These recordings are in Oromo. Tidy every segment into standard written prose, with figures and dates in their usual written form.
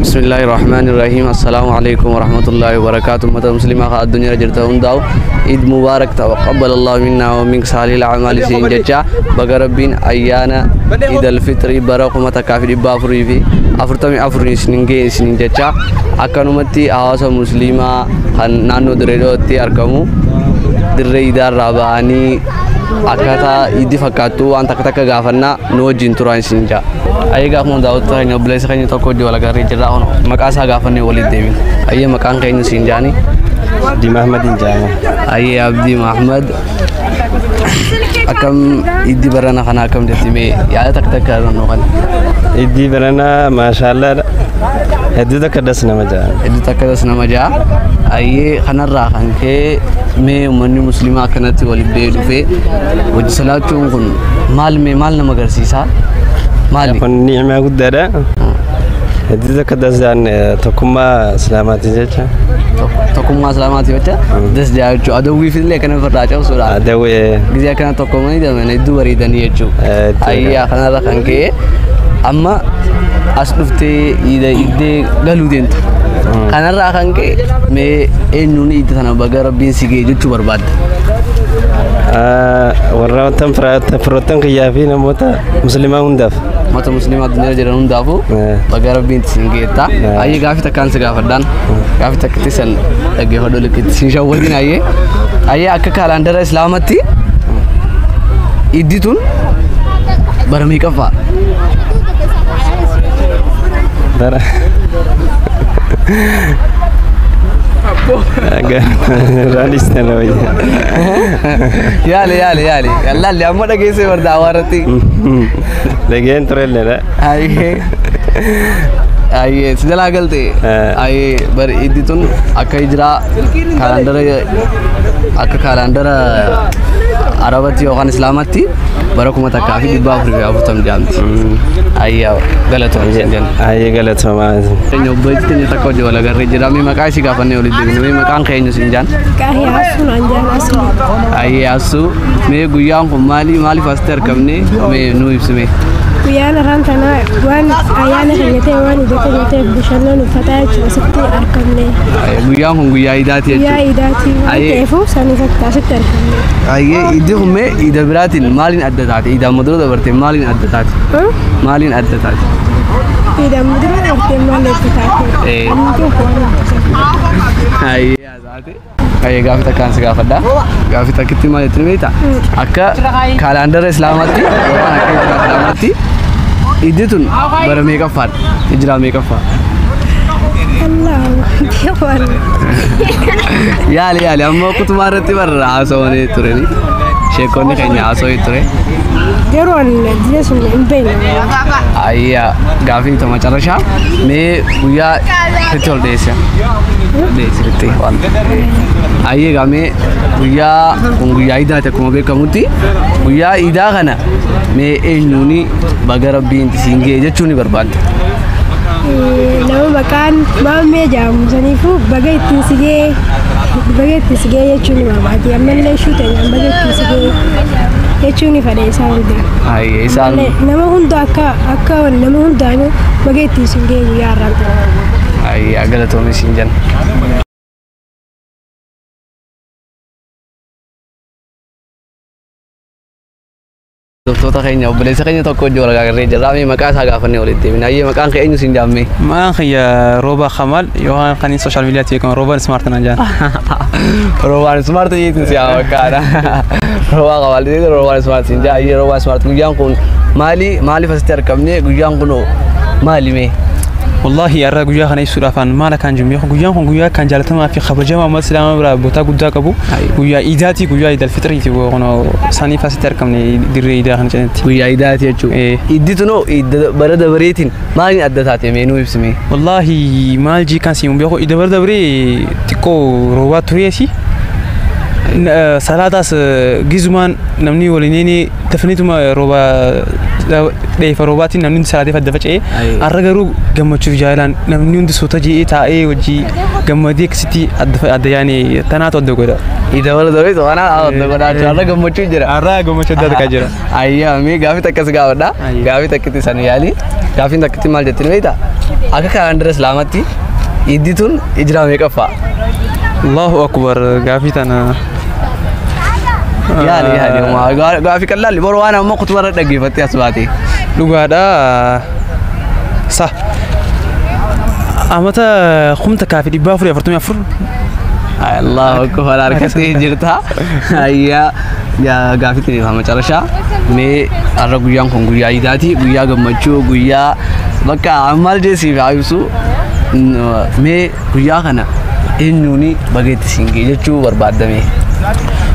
بسم الله الرحمن الرحيم السلام عليكم ورحمة الله وبركاته متى مسلمة الدنيا جرتهم داو عيد مبارك تقبل الله منا ومنك صالح الأعمال سينجتا بقربين أيانا عيد الفطر بركة متى كافر بافري في أفرتمي أفرني سنينجتا أكنومتي أواس مسلمة نانو دريدوتي أركمو دري دار راباني أكثر إدي فكاتو أنت كتك غافنا نو جنتوران سنجا أيه غافمو داوت خيني بليس خيني تكو جوالا غاري جرا هون مكاسا غافني وليد ديمين أيه مكان خيني سنجاني عبد محمد إنجانا أيه عبد محمد أكم إدي برانا خنا أكم جتيمي يا تكتك كارنو خن إدي برانا ما شاء الله هدو تكدس نمجا هدو تكدس نمجا أيه خنا راخن كي मैं मन्नी मुस्लिम आकनती वाली बेड पे वजह सलातों को माल में माल न मगर सीसा माल अपन नियम कुछ दे रहा है इधर का 10 तो कुम्मा सलामती जैसा तो कुम्मा सलामती बच्चा 10 जाए जो अदो भी फिर लेकर नफर राजा उस रात अदो ये गिज़ा करना तो कुम्मा ही दे मैंने दो बारी दनी है जो आई आखना रखन के अम्मा असलुफ्ते इधे गलू दें खाना राखन के मैं नूनी इतना ना बगर बिन सिगे जो चुबर बाद वर्रा तम फ्रोतन के याफी ना मोता मुस्लिमा उन्दाफ मत मुस्लिमा दुनिया जरा उन्दाफो बगर बिन सिगे ता आये काफी तक कांस काफरदान काफी तक तिसल लगे हो डोले किसी शाव दिन आये अक्का कैलेंडर इस्लामती इद्दितुन बरमी कफ़ा दरा रानिस ना वही याले अल्लाह ले अम्मा डगे से वर्दा आवारती लेकिन तोरे ले ना आइए सजला गलते आइए बर इदितुन अक्का इजरा कैलेंडर अरबती और इस्लामती बरको मत काफी दिब्बा फ्री अब तुम जानती आइए गलत हो जन आइए गलत हो मां तेरे बैठ के तक जो लगा रे जरा मैं मकाई सी का फने वाली दिन में मकान कहीं नहीं जान काहे आसु ना जान आसु आइए आसु मैं गुयां को माली फास्टर कमने मैं नूइब्स में ويانا رانتنا وان ايانا خنيتي وان دكتي بشلون فتاة وستي اركمني guyaa kun guyyaa idaati يا ايداتي كيفو سنه فتا ستر aye idhum me ida biratin maalin adda taate ida madro dabarte maalin adda taate اذا مدري ارتي مال فتاة aye azate aye gaafita kaansi gaafadha gaafita kitti maal itti meeta akka calendar islamatti yookaan akka islamatti iditun bara meeqaffaan hijraa meeqaffaa الله يوال yaali amma kutumaa irratti barra haasawanii tureni sheekonni keenya haasawii ture يروان جلس من بين ayya gaafii to macarashaa mee guyyaa itti ol deessitti waan ayye gamee guyyaa kun guyyaa idaati akkuma beekamutti guyyaa idaa kana mee eenyuuni baga rabbiin singee jechuun ni barbaadde لو مكان ما ميجام سنيفو بقيت تسجي يجوني ما بعد يعمل لي شو تاني بقيت تسجي يجوني فدي ساندي ayye isaan نما هندو أكا نما هندو أنا بقيت تسجي يا رب ayye galatoomi sinjan Dokter kayaknya, boleh sekalinya toko jual agar rame makan saga fani oleh tim. Nah, iya makan kayaknya sih jamme. ما خيا روبا خمال يوها قنين سوشيال ميديا تيكون روبا سمارت نجان Rowan smart itu siapa kan? Rowan itu Rowan smart sih. Jadi Rowan smart guyang kun mali pasti terkamnya guyang kuno mali me. والله يا رجل جوجا خني سورافان ما لكان جميع جوجا كان جالتهم في خبر جماعة مسلمة برا بوتا قدا كبو جوجا إيداتي جوجا إيد الفطري تبغى كنا ساني فاستر كمني دري إيدا خنجنت Guyya idaati jechuudha. Idditu noo bara dabareetiin maaliin adda taate meenuu ibsime. والله ما الجي كان سيوم بياخو إذا برد بري تكو روات تريسي سلاداس جزمان نمني وليني تفنيتما روبا dheefa roobaatiin namni salaatee fadda faca'ee har'a garuu gammachuuf jaalaan namni hundi soota ji'ee taa'ee hojii gammadee akkasitti adda yaanii tanaatu adda godha. Ida wala dawee soana adda godha har'a gammachuu jira. Har'a gammachuu adda takka jira. Ayyaa mee gaafii takkas gaafadha. Gaafii takkitti san yaali. Gaafiin takkitti maal jettin beektaa? Akka kalaandara Islaamatti iddi tun ijraa meeqaffaa? Allahu akbar gaafii tana. Yaali gaafii qal'aalli boroo waan ammoo kutubarra dhaggeeffattee as baate. Dhugaadha. Sa amata kumta kaafii 444. Allahu akbar harkatti jirta. Ayyaa gaafii tani macarashaa mee har'a guyyaan kun guyyaa idaati guyyaa gammachuu guyyaa bakka maal jeesiif ibsu mee guyyaa kana eenyuuni bageetti singee jechuu barbaadame.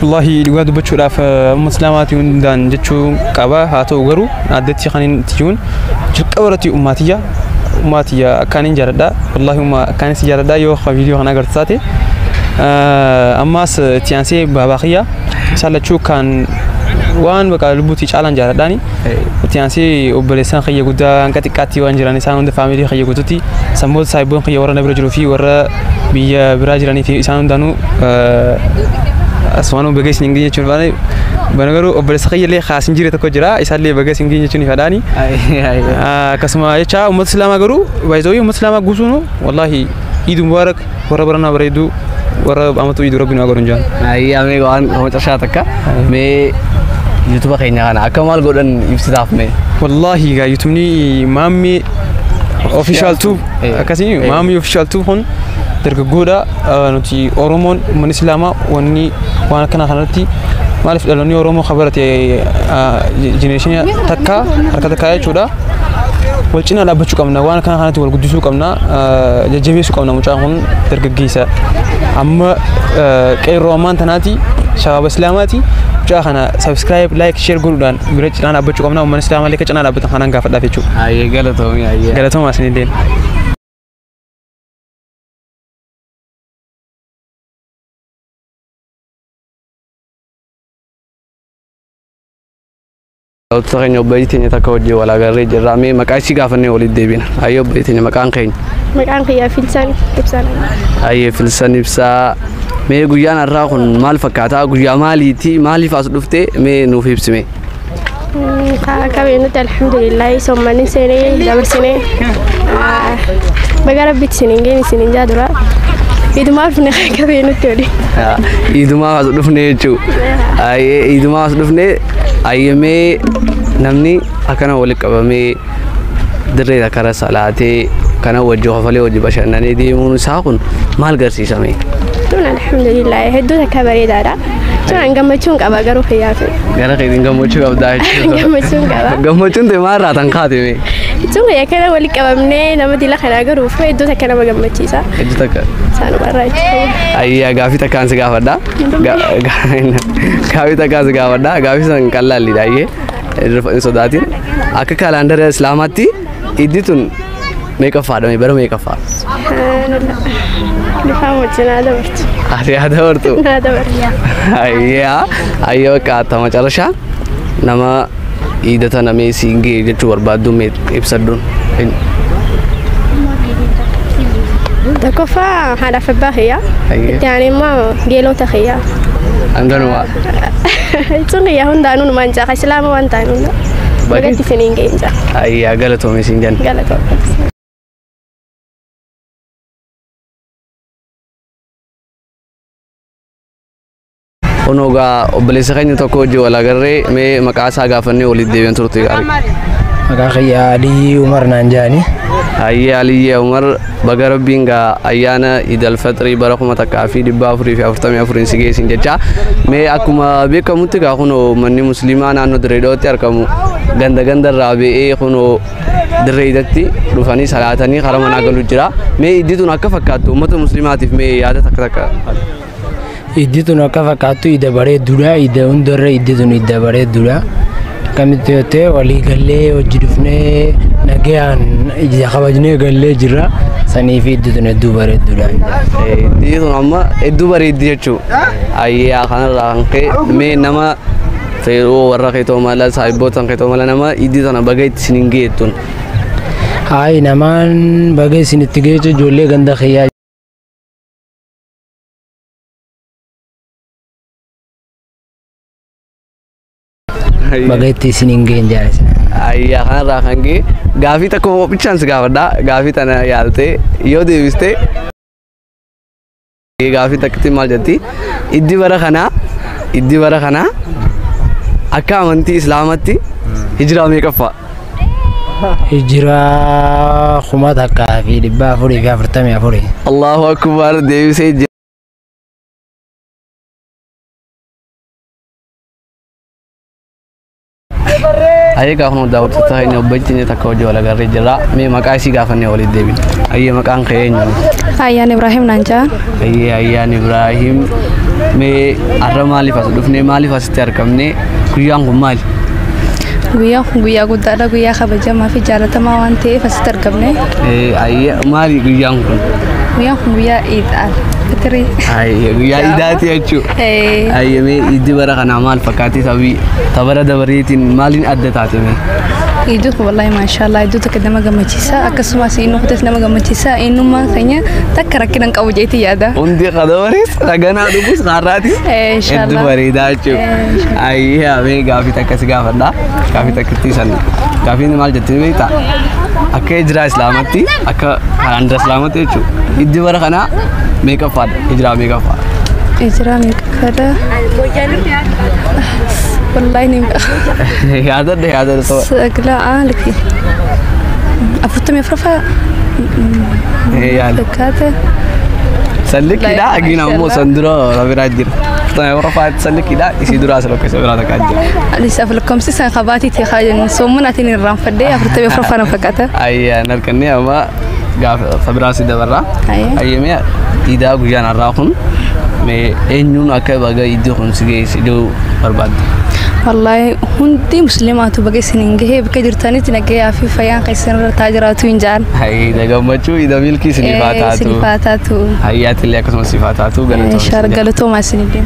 Wallahi dhugaa dubbachuudhaaf musliimaatii hundaan jechuu qaba haa ta'u garuu addatti kan tijuun jalqabarratti ummaatiyya akkaanin jaaladha wallahi akkaanis jaaladha yoo viidiyoo kana agarsiisate ammaas tiyaansee baabaqiyya salachuu kan waan bakka lubbuutii caalaan jaaladhaani tiyaansee obboleessaan khayya guddaa hanqa xiqqaatti waan jiran isaan hunda faamilii khayya guututti sammoota saayibboon khayya warra na bira jiruu fi warra biyya biraa jiranii fi isaan hundaanuu aswaanuu baga isin ingin jechuun faana banagaru obboleessa khayya illee khaasin jire tokko jira isaallee baga isin ingin jechuun fadhaani akkasuma jecha ummata islaamaa garuu baay'ee ummata islaamaa guutuun wallahi Eid Mubarak warra barana bareedu warra amatu Eid Rabbi nu agarun jaan. Ayyaa mee waan macashaa takka mee YouTube keenya kana akka maal godhan ibsitaaf mee. Wallahi gaa YouTube ni maammi official tube akkasii maammi official tube kun dargaggoodha nuti Oromoon uummanni Islaamaa wanni waan kana kanatti maaliif dhaloonni Oromoo khabarate generation takka harka takka jechuudha. wal cina dhaabbachuu qabna waan kana kanatti wal guddisuu qabna jajjabeessuu qabna mucaan kun dargaggeessa amma qeerroo ammaan tanaati shabaaba islaamaati mucaa kana subscribe like share godhuudhaan bira cinaa dhaabbachuu qabna uummanni islaamaa illee cinaa dhaabbatan kanaan gaafadhaaf jechuudha. Ayyee galatoomii ayyee. Galatoomaa isinillee. Taqeen obboleettiin takka hojii wal agarree jirra mee maqaa ishii gaafannee walitti deebina. Ayyee obboleettiin maqaan keenya. Maqaan kiyyaa Filsan Ibsaa. Ayyee Filsan Ibsaa. Mee guyyaan har'aa kun maal fakkaata? Guyyaa maaliiti? Maaliif as dhufte? Mee nuuf ibsime. Kabeenutti alhamdulillah sommanni seenee dabarsinee baga rabbitti isiniin geeni isiniin jaadura. Idumaaf ne kabeenutti oli. Idumaaf as dhufne jechuudha. Ayyee idumaaf as dhufne ayyemee namni akkana walitti qabamee dirree takka salaatee kana wajji hofalee wajji bashannanee deemuun isaa kun maal garsiisame? Tun alhamdulillah hedduu takka bareedaadha. Tun gammachuun qaba garuu fayyaaf. Gara keetiin gammachuu qabdaa jechuudha. Gammachuun qaba. Gammachuun ta'e maal irraa tan kaate mee? Tun akkana walitti qabamnee nama dila kana garuu hedduu takka nama gammachiisa. Hedduu takka. Saanuma irraa jechuudha. Ayyaa gaafii takkaan si gaafadha. Gaafii takkaan si gaafadha. Gaafii san qal'aalliidha ayyee. Hin sodaatin. Akka kalaandara islaamaatti iddi tun meeqaffaadha mee bara meeqaffaa? Lifaan wajjin haa dabartu. Ati haa dabartu? Haa dabartu. Ayyee bakka hatta macarashaa nama iidata namee siingee jechuu barbaaddu mee ibsadduun. Tokkoffaa haadhaaf abbaa kiyyaa. Itti aanee immoo geelota kiyyaa. Hanganuma. Sun kiyyaa hundaanuu numaan jaaqa islaama waan ta'an hunda. Bagatti isiniin geenye jaaqa. Ayyaa galatoomii siin jenna. Galatoomii. Onogaa obboleessa keenya tokko hojii wal agarree mee maqaa isaa gaafannee walitti deebiin turte gaarii. Maqaa kiyyaa Alii Umar naan jaani. Ayyee Aliyyaa Umar baga rabbiin gaa ayyaana Idil Fitrii bara 1444 si geessin jecha mee akkuma beekamutti gaa kunoo manni musliimaa naannoo Dirreedootti argamu ganda irraa ba'ee kunoo Dirreedatti dhufanii salaatanii karaa manaa galu jira mee iddi tun akka fakkaattu uummata musliimaatiif mee yaada takka. Iddi tun akka fakkaattu idda bareedduudha. Idda hundarra iddi tun idda bareedduudha. Akkamitti yoo ta'e walii gallee hojii dhufnee nagayaan ija kabajnee gallee jirra. Saniif iddi tun hedduu bareedduudha. Iddi tun amma hedduu bareeddi jechuudha. Ayyaa kanarraa kan ka'e mee nama seeroo warra keetoo mala saayibootan keetoo mala nama iddii tana baga itti sinin geettun. Hayi namaan baga isinitti geechu ijoollee ganda kiyyaa. Baga itti isinin geen jaalisa. Ayyaa kanarraa kan gee gaafii takka qophiichaan si gaafadha gaafii tana yaaltee yoo deebiste gaafii takkatti maal jetti iddi bara kanaa akka amantii islaamatti hijiraa meeqaffaa? Hijiraa 1444. Allahu akbar deebisee ayee gaafuma daawwattoota keenya obboleettiin takka hojii wal agarree jirra mee maqaa isii gaafannee waliin deebina ayyee maqaan kee eenyu? Ayyaan Ibrahim Nanjaa. Ayyee Ayyaan Ibrahim mee har'a maaliif as dhufnee maaliif asitti argamne guyyaan kun maali? Guyyaan kun guyyaa guddaadha guyyaa kabajamaa fi jaalatamaa waan ta'eef asitti argamne. Ayyee maali guyyaan kun? Guyyaan kun guyyaa Iidul Fitrii. Ayyee guyyaa Iidaati jechuudha. Ayyee mee iddi bara kanaa maal fakkaatti sabii tabara dabareetiin maaliin adda taate mee? Iidul kun wallahi maashaallah iddoo takka nama gammachiisa akkasumas inni kutas nama gammachiisa eenyummaa keenya takka rakkina qabu jeeti yaada. Hundi qadabarees dhaganaa dhugus qaarraatis hedduu bareedaa jechuudha. Ayyee mee gaafii takka si gaafadha gaafii takkatti san gaafiin maal jettee beektaa? Akka hijiraa islaamatti akka kalaandara islaamatti jechuudha iddi bara kanaa meeqaffaadha hijiraa meeqaffaa? Hijiraa meeqaffaadha? Wallahi ni yaadadha sagla alki afurtamii afuraffaa fakkaata. Sallikidha agina ammoo san dura biraa jira. Afurtamii afuraffaa sallikidha isii duraa as lakkoofsa biraa takkaa jira. Anis lakkoofsi san qabaatiiti kaayan soomman atiin irraanfadhee afurtamii afuraffaa na fakkaata. Ayyaan harkannee amma gaafa biraa si dabarraa. Ayyamee iidaa guyyaan har'aa kun mee eenyuun akka baga iddoo kun si geesse iddoo barbaadde? Wallahi hundi muslimaatu baga isiniin gahee bakka jirtanitti nagahee fi fayyaan keessan irra taajiraatu hin jaan. Hayyi gammachuu ida milkii sinifaataatu. Sinifaataatu. Hayyaatilee akkasumas sifaataatu galatooma. Galatooma isinidde.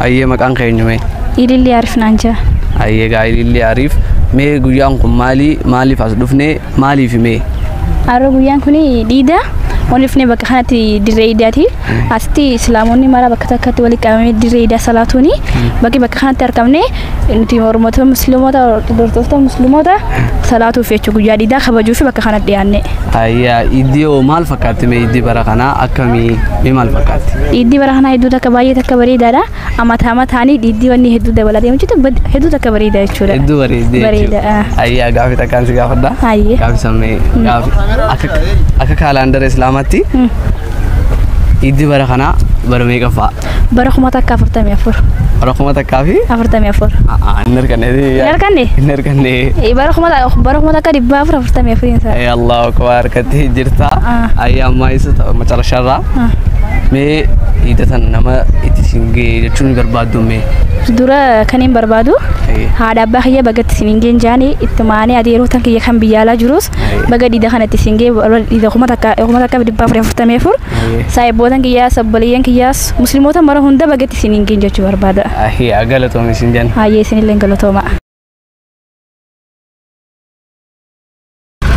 Ayyee maqaan keenyu mee? Ililli Arif Nanjaa. Ayyee gaa Ililli Arif mee guyyaan kun maaliif as dhufne maaliif mee? Har'a guyyaan kun dhiida. Wanifne bakka kanatti dirree iidaati. Asitti islaamonni mara bakka takkatti walitti qabamee dirree iidaa salaatuuni. Bakka kanatti argamne nuti Oromoota Musliimoota Ortodoksota Musliimoota salaatuuf jechuudha guyyaa dhiidaa kabajuuf bakka kanatti dhiyaanne. Ayyaa iddoo maal fakkaatti mee iddii bara kanaa akkamii mee maal fakkaatti? Iddii bara kanaa hedduu takka baay'ee takka bareedaadha. Amataanii dhiiddii wanni hedduu dabalatee jechuudha hedduu takka bareeda jechuudha. Hedduu bareeda. Ayyaa gaafii takkaan si gaafadha. Ayyee. Gaafii sammee gaafii akka kalaandara islaamatti iddi bara kanaa bara meeqaffaa? Bara 1444. Bara 1444. Inni arganne? Inni arganne. Bara 1444 isa. Allahu akbar katti jirta. Ayyaa ammaa isa macarasharraa. Mee idatan nama itti singee jechuun barbaaddu mee? Dura kan hin barbaadu haadha abbaa kiyya bagatti singeen jaanii itti maanii adeerotan kiyya kan biyyaalaa jirus baga dhiida kanatti singee dhiida 1444 saayibbootan kiyyaas obboleeyyan kiyyaas musliimoota mara hunda bagatti singeen jechuu barbaada. Ayyaa galatooma isin jenna. Ayyee isinillee galatooma.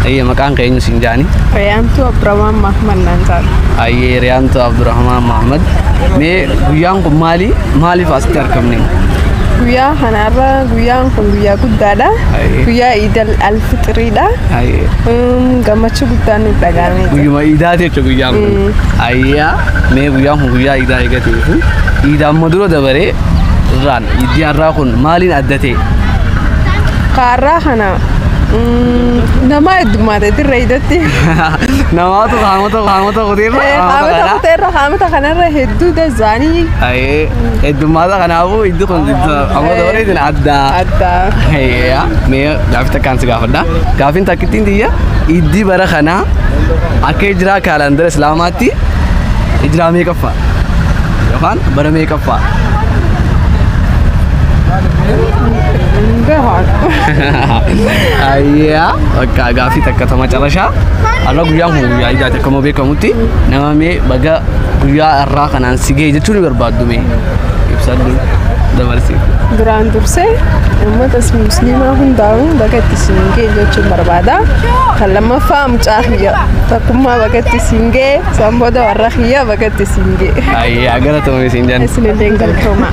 Ayyee maqaan keenyu isin jaani? Riyaantuu Abdurrahmaan Mahmad Nanjaa. Ayyee Riyaantuu Abdurrahmaan Mahmad mee guyyaan kun maaliif asitti argamne? Guyyaa kanarra guyyaan kun guyyaa guddaadha. Guyyaa Iidul Fitiriidha. Gammachuu guddaan nutti dhagahame. Guyyuma Iidaati jechuudha guyyaan kun. Ayyaa mee guyyaan kun guyyaa Iidaa eegatee fi Iidaa amma dura dabaree irraan iddii har'aa kun maaliin adda ta'e? Kaarraa kana nama heddummaate dirree iidatti. Namaatu qaamota kuteerra qaamota kanarra hedduu dazaanii. Heddummaata kanaafuu iddi kun amma dabareetiin addaa. Mee gaafii takkaan si gaafadha. Gaafiin takkittiin xiyya iddi bara kanaa akka hijiraa kalaandara islaamaatti hijiraa meeqaffaa? Yookaan bara meeqaffaa? Ayya bakka gaafii takka ta macarashaa alla guyyaan kun guyyaa idaati akkuma beekamutti namame baga guyyaa irraa kanaan sigee jechuun barbaaddume ibsadhu dabarsi. Duraan dursee uummata musliimaa hundaa'u baga itti singee jechuun barbaada. Kan lammaffaa mucaa kiyya takkummaa baga itti singee sanbooda warra kiyya baga itti singee. Ayya galatoomi sinjan. Isinillee galatooma.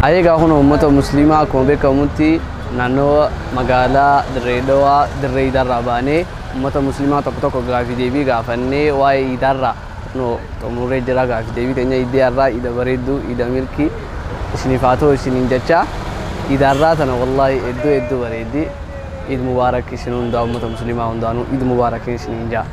Ayya kun uummata musliimaa akkuma beekamutti naannoo magaalaa Dirree Dhawaa Dirree Idaarraa baanee uummata musliimaa tokko gaafii deebii gaafannee waa'ee Idaarraa no xumurree jira gaafii deebii keenya Idaarraa Ida bareedduu Ida milkii isiniif haa ta'u isiniin jecha Idaarraa tana wallahi hedduu bareeddi Eid Mubaarak isin hundaa uummata musliimaa hundaanuu Eid Mubaarak isiniin jaa.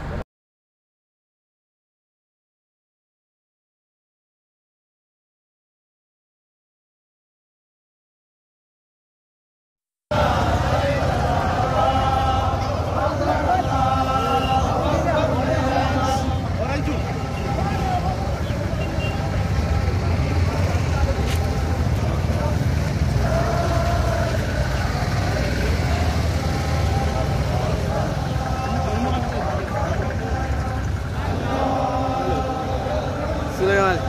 Sulaiman.